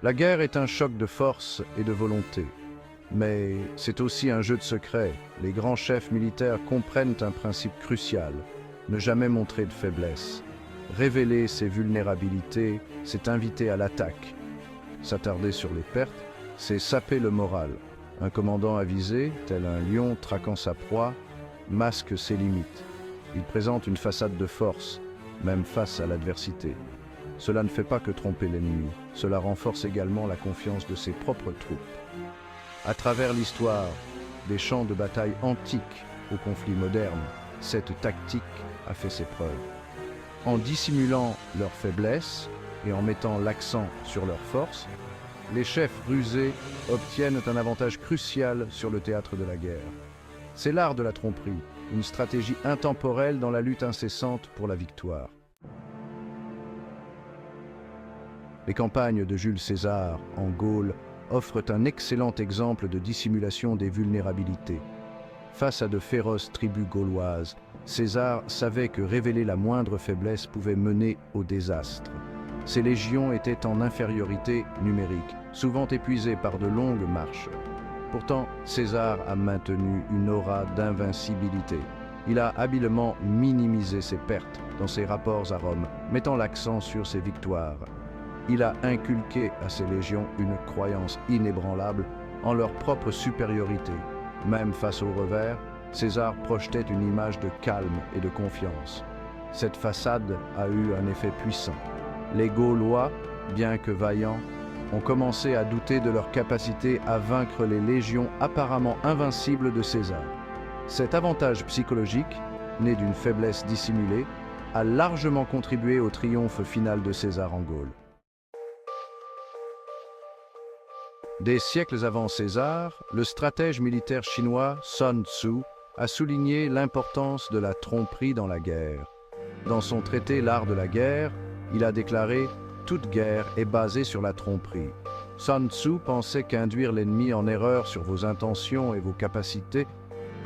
La guerre est un choc de force et de volonté. Mais c'est aussi un jeu de secrets. Les grands chefs militaires comprennent un principe crucial, ne jamais montrer de faiblesse. Révéler ses vulnérabilités, c'est inviter à l'attaque. S'attarder sur les pertes, c'est saper le moral. Un commandant avisé, tel un lion traquant sa proie, masque ses limites. Il présente une façade de force, même face à l'adversité. Cela ne fait pas que tromper l'ennemi, cela renforce également la confiance de ses propres troupes. À travers l'histoire, des champs de bataille antiques aux conflits modernes, cette tactique a fait ses preuves. En dissimulant leurs faiblesses et en mettant l'accent sur leurs forces, les chefs rusés obtiennent un avantage crucial sur le théâtre de la guerre. C'est l'art de la tromperie, une stratégie intemporelle dans la lutte incessante pour la victoire. Les campagnes de Jules César en Gaule offrent un excellent exemple de dissimulation des vulnérabilités. Face à de féroces tribus gauloises, César savait que révéler la moindre faiblesse pouvait mener au désastre. Ses légions étaient en infériorité numérique, souvent épuisées par de longues marches. Pourtant, César a maintenu une aura d'invincibilité. Il a habilement minimisé ses pertes dans ses rapports à Rome, mettant l'accent sur ses victoires. Il a inculqué à ses légions une croyance inébranlable en leur propre supériorité. Même face au revers, César projetait une image de calme et de confiance. Cette façade a eu un effet puissant. Les Gaulois, bien que vaillants, ont commencé à douter de leur capacité à vaincre les légions apparemment invincibles de César. Cet avantage psychologique, né d'une faiblesse dissimulée, a largement contribué au triomphe final de César en Gaule. Des siècles avant César, le stratège militaire chinois Sun Tzu a souligné l'importance de la tromperie dans la guerre. Dans son traité L'art de la guerre, il a déclaré « Toute guerre est basée sur la tromperie ». Sun Tzu pensait qu'induire l'ennemi en erreur sur vos intentions et vos capacités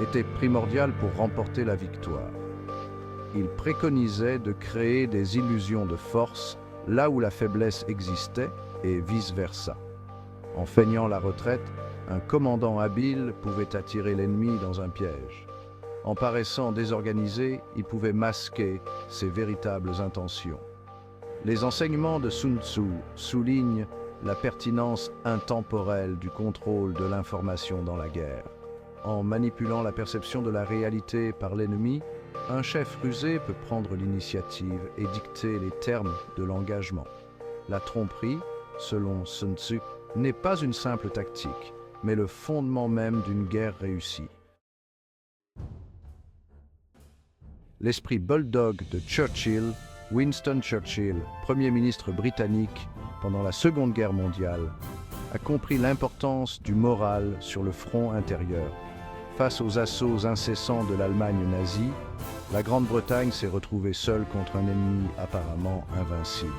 était primordial pour remporter la victoire. Il préconisait de créer des illusions de force là où la faiblesse existait et vice-versa. En feignant la retraite, un commandant habile pouvait attirer l'ennemi dans un piège. En paraissant désorganisé, il pouvait masquer ses véritables intentions. Les enseignements de Sun Tzu soulignent la pertinence intemporelle du contrôle de l'information dans la guerre. En manipulant la perception de la réalité par l'ennemi, un chef rusé peut prendre l'initiative et dicter les termes de l'engagement. La tromperie, selon Sun Tzu, n'est pas une simple tactique, mais le fondement même d'une guerre réussie. L'esprit bulldog de Churchill, Winston Churchill, Premier ministre britannique pendant la Seconde Guerre mondiale, a compris l'importance du moral sur le front intérieur. Face aux assauts incessants de l'Allemagne nazie, la Grande-Bretagne s'est retrouvée seule contre un ennemi apparemment invincible.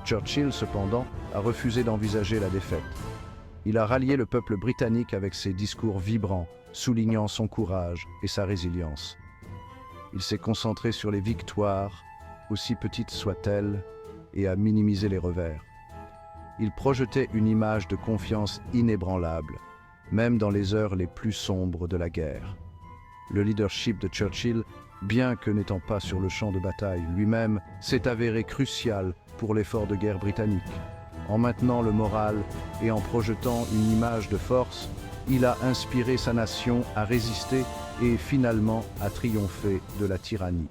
Churchill, cependant, a refusé d'envisager la défaite. Il a rallié le peuple britannique avec ses discours vibrants, soulignant son courage et sa résilience. Il s'est concentré sur les victoires, aussi petites soient-elles, et a minimisé les revers. Il projetait une image de confiance inébranlable, même dans les heures les plus sombres de la guerre. Le leadership de Churchill, bien que n'étant pas sur le champ de bataille lui-même, s'est avéré crucial pour l'effort de guerre britannique. En maintenant le moral et en projetant une image de force, il a inspiré sa nation à résister et finalement à triompher de la tyrannie.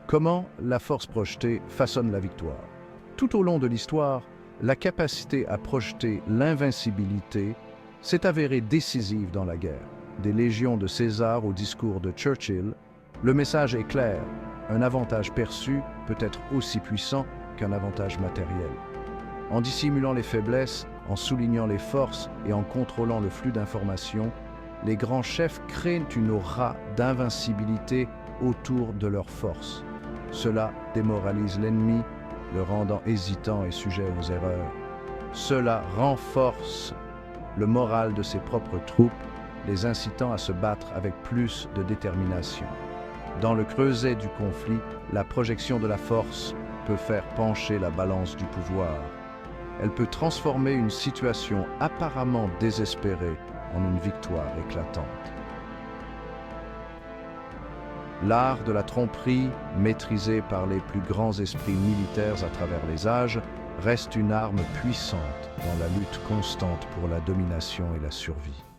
Comment la force projetée façonne la victoire? Tout au long de l'histoire, la capacité à projeter l'invincibilité s'est avérée décisive dans la guerre. Des légions de César au discours de Churchill, le message est clair. Un avantage perçu peut être aussi puissant qu'un avantage matériel. En dissimulant les faiblesses, en soulignant les forces et en contrôlant le flux d'informations, les grands chefs créent une aura d'invincibilité autour de leurs forces. Cela démoralise l'ennemi, le rendant hésitant et sujet aux erreurs. Cela renforce le moral de ses propres troupes, les incitant à se battre avec plus de détermination. Dans le creuset du conflit, la projection de la force peut faire pencher la balance du pouvoir. Elle peut transformer une situation apparemment désespérée en une victoire éclatante. L'art de la tromperie, maîtrisé par les plus grands esprits militaires à travers les âges, reste une arme puissante dans la lutte constante pour la domination et la survie.